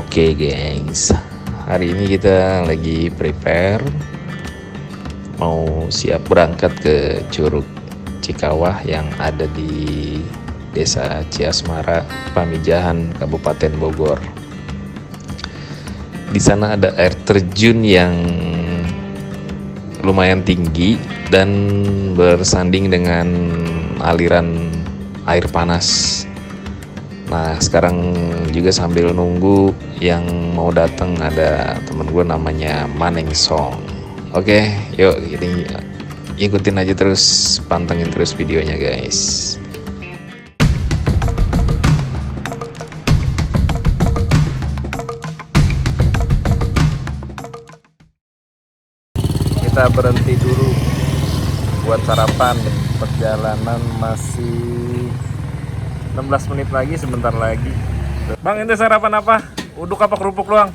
Oke gengs, hari ini kita lagi prepare mau siap berangkat ke Curug Cikawah yang ada di Desa Ciasmara, Pamijahan, Kabupaten Bogor. Di sana ada air terjun yang lumayan tinggi dan bersanding dengan aliran air panas. Nah sekarang juga sambil nunggu yang mau datang ada temen gue namanya Maneng Song. Oke, yuk ini ikutin aja terus, pantengin terus videonya guys. Kita berhenti dulu buat sarapan. Perjalanan masih 16 menit lagi, sebentar lagi. Bang, ente sarapan apa? Uduk apa kerupuk doang?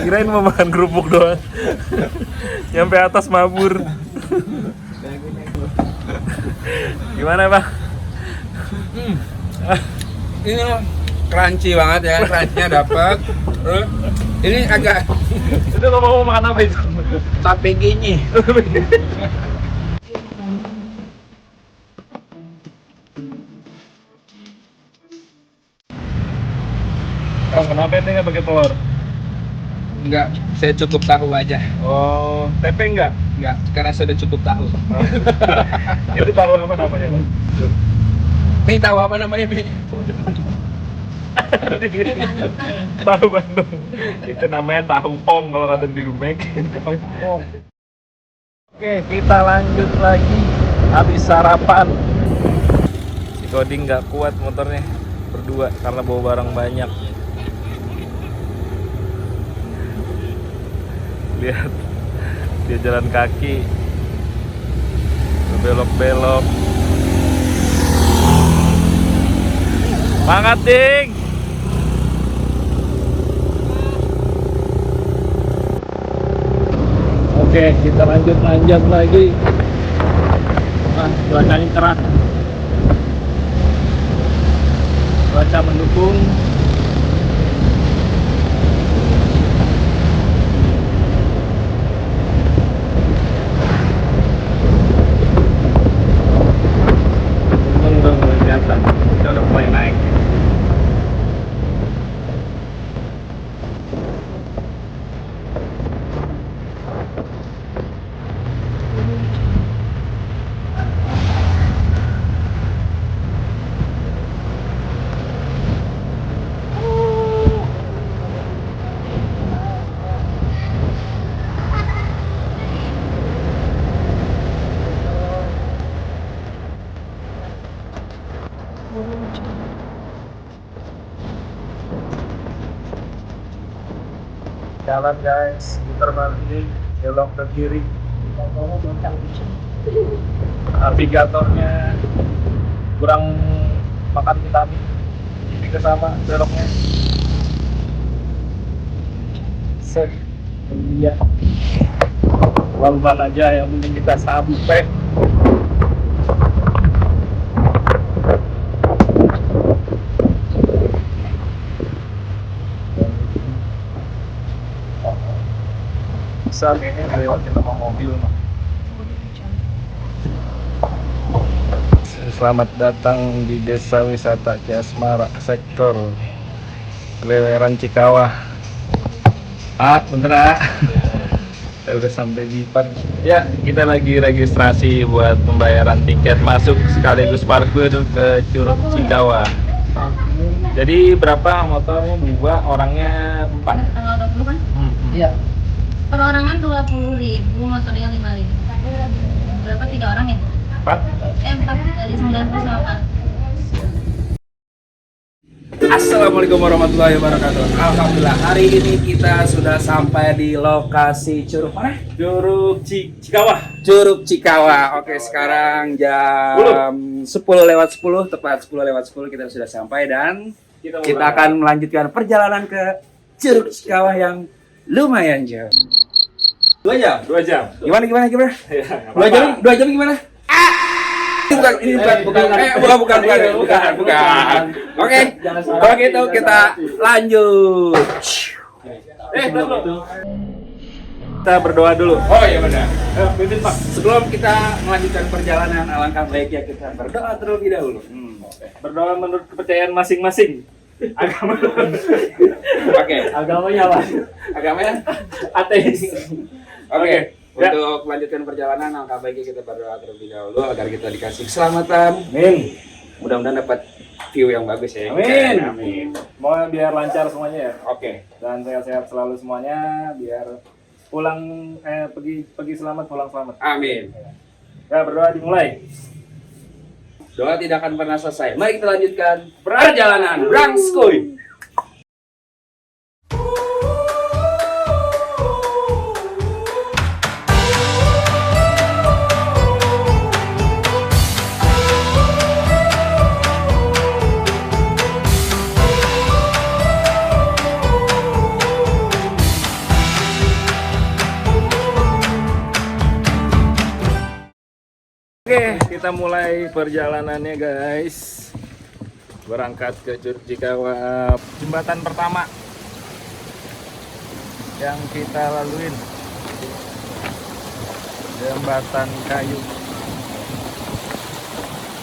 Kirain mau makan kerupuk doang. Nyampe atas mabur. Gimana Bang? Ini crunchy banget ya, crunchnya dapat. Ini agak. Itu lo mau makan apa itu? Tape gini. Bang, kenapa ente nggak pakai telur? Enggak, saya cukup tahu aja. Oh, tempe enggak? Enggak, karena saya udah cukup tahu. Itu tahu apa namanya Bang? Mi tahu apa namanya, Mi? Tahu Bandung. Itu namanya tahu pong kalau kata di Rumek. Oke, kita lanjut lagi. Habis sarapan. Si Coding nggak kuat motornya berdua karena bawa barang banyak. Lihat, dia jalan kaki, belok-belok. Semangat Ding! Oke, kita lanjut lagi. Wah, cuacanya cerah. Cuaca mendukung. Udah mulai kelihatan, kita udah mulai naik. Jalan guys, putar balik, belok ke kiri. Navigatornya kurang makan vitamin. Ini ke sama beloknya. Set, iya. Pelan-pelan aja, yang penting kita sampai. Saat ini lewatin sama mobil. Selamat datang di Desa Wisata Ciasmara, sektor Kleweran Cikawah. Bentar Saya udah sampai di depan. Ya, kita lagi registrasi buat pembayaran tiket masuk sekaligus parkir ke Curug Cikawah. Jadi berapa motornya? 2, orangnya 4. Tanggal 20 kan? Iya. Perorangan 20.000, motornya 5.000. Berapa 3 orang ya? 4? 4 dari 90 sama 4. Assalamualaikum warahmatullahi wabarakatuh. Alhamdulillah, hari ini kita sudah sampai di lokasi Curug mana? Curug Cikawah. Curug Cikawah. Oke, sekarang jam 10 lewat 10, tepat 10 lewat 10 kita sudah sampai dan kita akan melanjutkan perjalanan ke Curug Cikawah yang lumayan jauh. 2 jam? 2 jam. Gimana? Ya, 2 jam gimana? bukan. Oke, kalau gitu kita lanjut. Kita berdoa dulu. Oh iya benar. Sebelum kita melanjutkan perjalanan, alangkah baiknya kita berdoa terlebih dahulu. Berdoa menurut kepercayaan masing-masing. Agama. Oke. Agamanya apa? Agamanya Ateis. Oke. Ya. Untuk melanjutkan perjalanan, alangkah baiknya kita berdoa terlebih dahulu agar kita dikasih keselamatan. Amin. Mudah-mudahan dapat view yang bagus ya. Amin. Amin. Semoga biar lancar semuanya ya. Oke. Dan sehat-sehat selalu semuanya biar pulang pergi selamat, pulang selamat. Amin. Ya, berdoa dimulai. Doa tidak akan pernah selesai. Mari kita lanjutkan perjalanan Brangskoy. Oke, kita mulai perjalanannya guys. Berangkat ke Curug Cikawa. Jembatan pertama yang kita laluin. Jembatan kayu.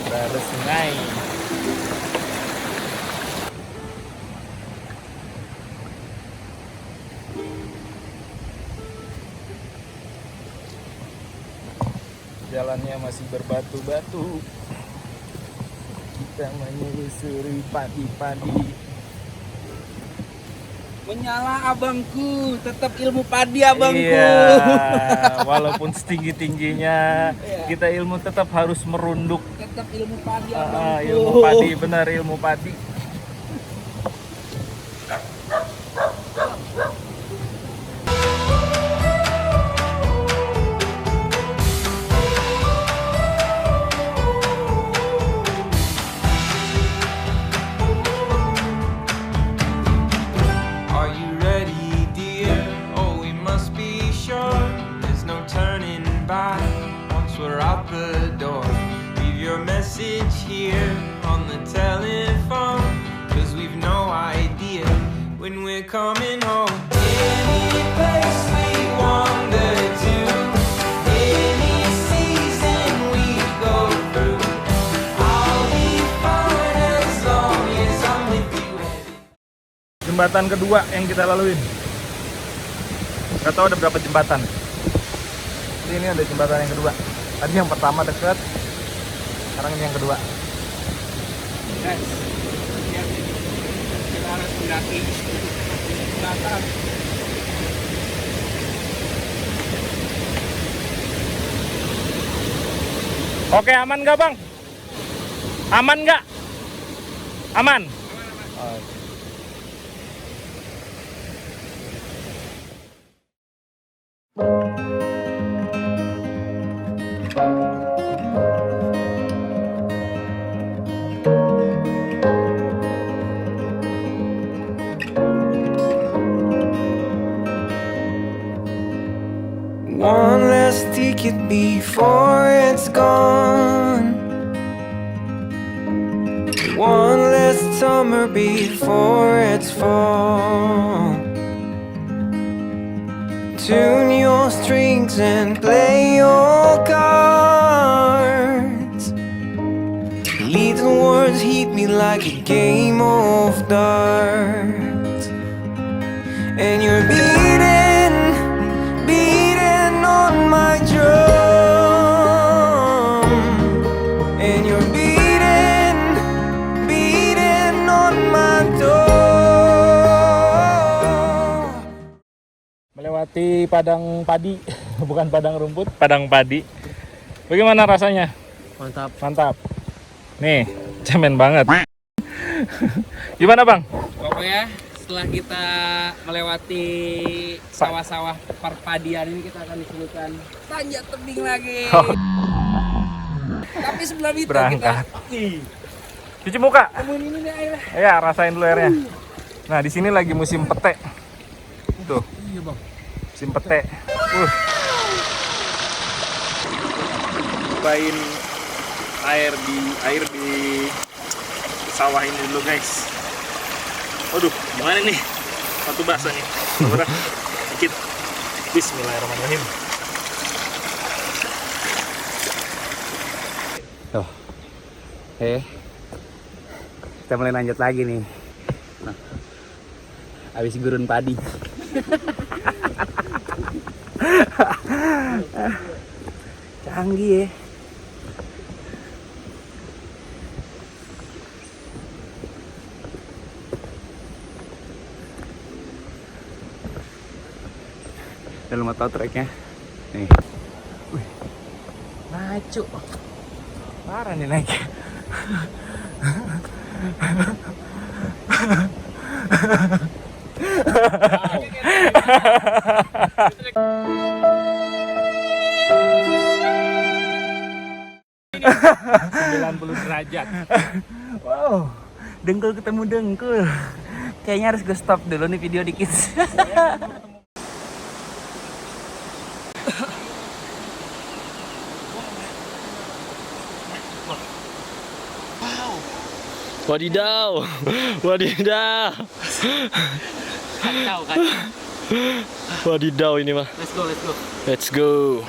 Dari sungai. Jalannya masih berbatu-batu. Kita menyusuri padi-padi. Menyala abangku, tetap ilmu padi abangku. Iya, walaupun setinggi-tingginya, kita ilmu tetap harus merunduk. Tetap ilmu padi abangku. Ilmu padi, benar ilmu padi. Are you ready, dear? Oh, we must be sure there's no turning back once we're out the door. Leave your message here on the telephone, 'cause we've no idea when we're coming home. Any place we wander to, any season we go through, I'll be fine as long as I'm with you. Jembatan kedua yang kita laluin. Gak tahu ada berapa jembatan. Ini ada jembatan yang kedua. Tadi yang pertama dekat, sekarang ini yang kedua. Guys, lihat nih. Kita harus mendaki jembatan. Oke, aman nggak bang? Aman nggak? Aman. One last ticket before it's gone. One last summer before it's fall. Tune your strings and play your cards. Little words hit me like a game of darts. And you're beating on my drum. And you're beating on my door. Melewati padang padi, bukan padang rumput, padang padi. Bagaimana rasanya? Mantap. Mantap. Nih, cemen banget. Gimana bang? Pokoknya setelah kita melewati sawah-sawah perpadian ini, kita akan disuruhkan tanjak tebing lagi. Tapi sebelum itu Berangkat. kita Cuci muka. temuin ini nih airnya. Ya, rasain dulu airnya. Nah, di sini lagi musim pete. Tuh, Iya bang. musim pete. Cobain air di sawah ini dulu guys. Waduh, gimana nih? Batu basah nih. Sabar, dikit. Bismillahirrahmanirrahim. Tuh. Kita mulai lanjut lagi nih. Nah, habis gurun padi. Canggih ya. Dalam mau tahu treknya nih. Wih, maju. Parah nih naik. Derajat. Wow, dengkul ketemu dengkul. Kayaknya harus gue stop dulu nih video dikit. Wadidaw, wadidaw, Kacau. wadidaw ini mah. Let's go. Let's go.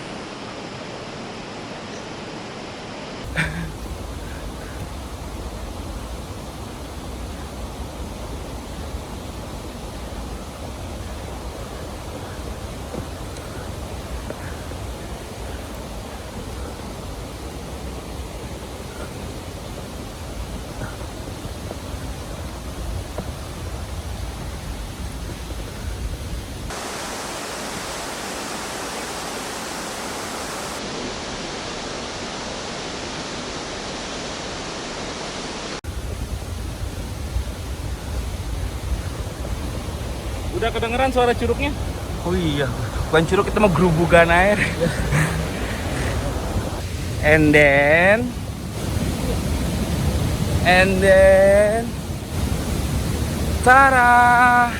Udah kedengeran suara curugnya? Oh iya, bukan curug, kita mau gerubukan air. And then Tara,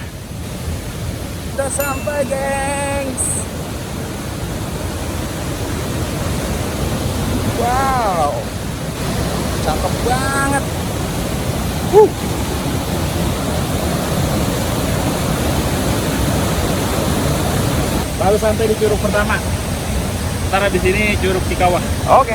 udah sampai gengs. Wow, cakep banget. Baru sampai di curug pertama. Ntar di sini curug Cikawah. Oke.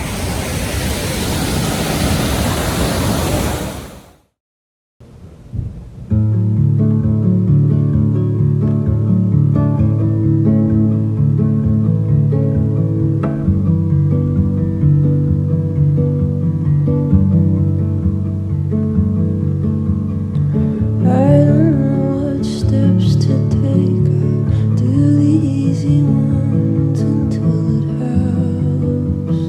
I don't know what steps to take. I do the easy ones until it helps.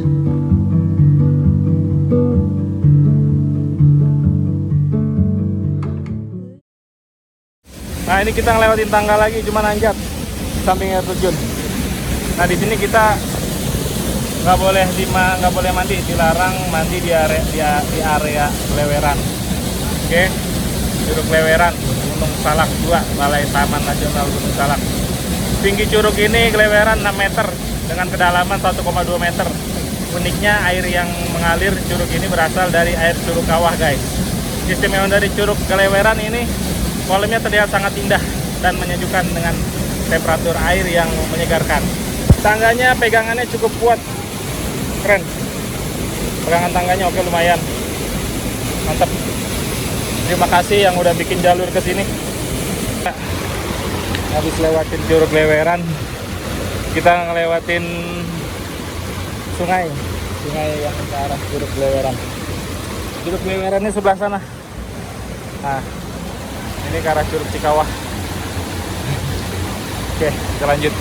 Nah ini kita ngelewatin tangga lagi, cuma nanjak samping air terjun. Nah di sini kita nggak boleh mandi, dilarang mandi di area Kleweran. Oke, Curug Kleweran, Gunung Salak 2, Balai Taman Nasional Gunung Salak. Tinggi curug ini Kleweran 6 meter dengan kedalaman 1,2 meter. Uniknya air yang mengalir curug ini berasal dari air Curug Kawah guys. Istimewa dari Curug Kleweran ini, kolamnya terlihat sangat indah dan menyejukkan dengan temperatur air yang menyegarkan. Tangganya pegangannya cukup kuat, keren. Pegangan tangganya oke, lumayan, mantap. Terima kasih yang udah bikin jalur ke sini. Habis lewatin Curug Kleweran, kita ngelewatin sungai yang ke arah Curug Kleweran. Curug Klewerannya sebelah sana. Nah, ini ke arah Curug Cikawah. Oke, kita lanjut.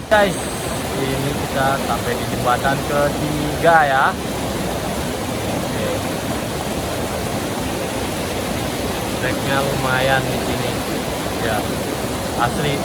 Guys, kita sampai di jembatan ketiga ya. Oke. Treknya lumayan di sini. Ya, asli.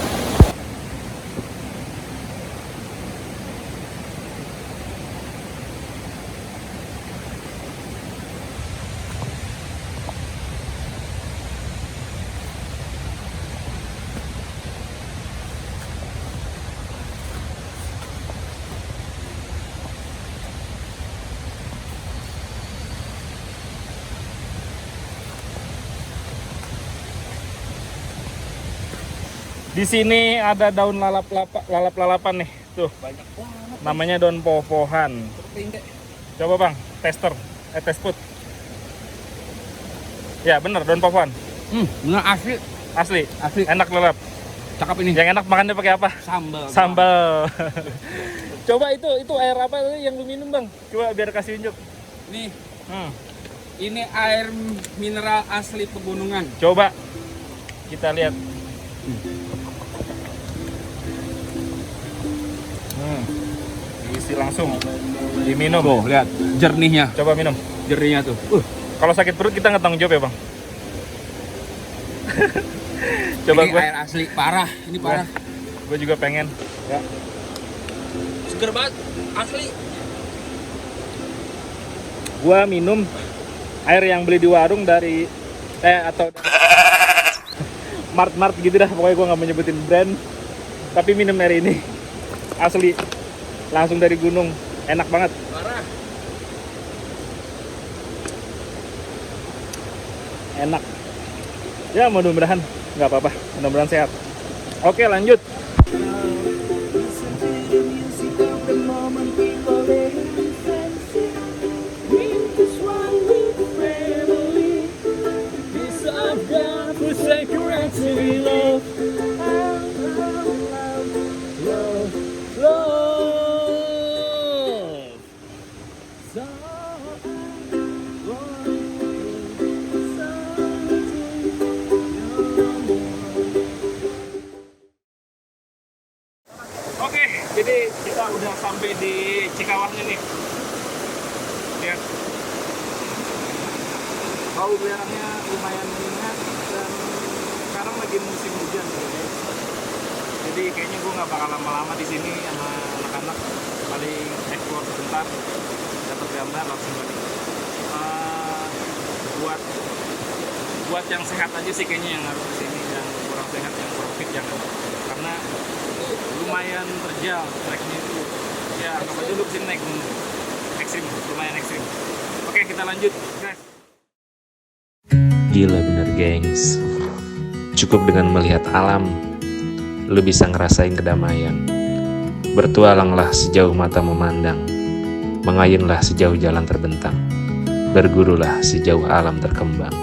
Di sini ada daun lalap-lalapan nih, tuh. Banyak banget. Namanya daun popohan. Coba bang, tester, tes put. Ya bener, daun popohan. Bener asli. Asli, Asli. enak lalap. Cakep ini. Yang enak makannya pakai apa? Sambal. Sambal. Coba itu air apa tadi yang lu minum bang? Coba biar kasih unjuk. Nih, Hmm. ini air mineral asli pegunungan. Coba kita lihat. Diisi langsung, diminum. Tuh, lihat jernihnya. Coba minum. Jernihnya tuh. Kalau sakit perut kita nggak tanggung jawab ya bang. Coba Ini gue. air asli parah. Ini parah. Gue juga pengen. Ya. Seger banget. Asli. Gue minum air yang beli di warung dari atau Mart gitu dah. Pokoknya gue nggak menyebutin brand. Tapi minum air ini asli, langsung dari gunung, enak banget. Parah. Enak. Ya mudah-mudahan nggak apa-apa, mudah-mudahan sehat. Oke lanjut. Oke, jadi kita udah sampai di Cikawahnya nih. Lihat. Bau belerangnya lumayan menyengat dan sekarang lagi musim hujan guys. Jadi kayaknya gue nggak bakal lama-lama di sini sama anak-anak. Paling explore sebentar, dapat gambar langsung balik. Buat yang sehat aja sih kayaknya yang harus kesini, yang kurang sehat, yang kurang fit jangan. Karena lumayan terjal treknya itu. Ya anggap aja lu kesini naik gunung ekstrim, lumayan ekstrim. Oke kita lanjut guys. Gila bener gengs. Cukup dengan melihat alam, lu bisa ngerasain kedamaian. Bertualanglah sejauh mata memandang, mengayunlah sejauh jalan terbentang, bergurulah sejauh alam terkembang.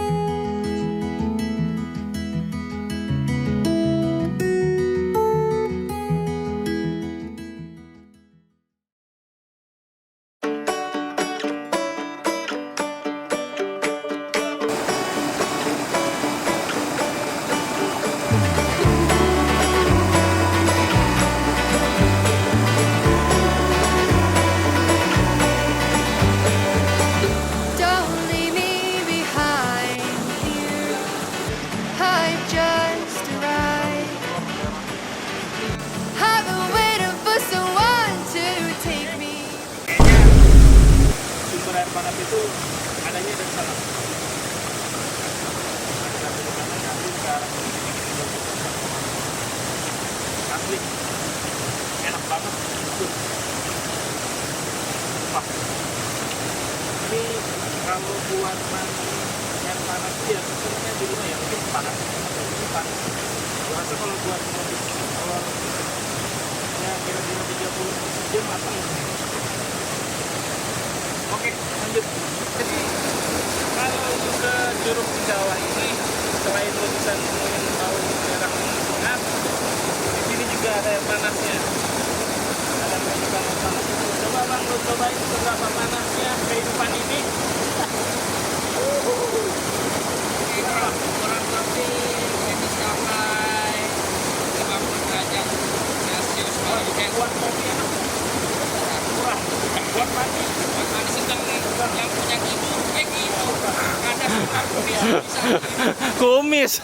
Don't leave me behind here. I just arrived. I've been waiting for someone to take me. Sumber air panas itu adanya dari sana. Asli, enak banget. Wah, ini kalau buat mandi air panas ya sebenarnya di rumah ya mungkin panas atau ini panas. Gua rasa kalau buat mandi shower ya kira-kira 30 jam matang. Oke, lanjut. Jadi kalau lu ke Curug Cikawah ini, selain lu bisa nemuin bau belerang hangat, di sini juga ada air panasnya. Ada kehidupan air panas itu. Coba bang, lu cobain seberapa panasnya kehidupan ini. Kurang lebih mencapai 50 derajat Celcius kalau di Buat kopi enak. Kumis.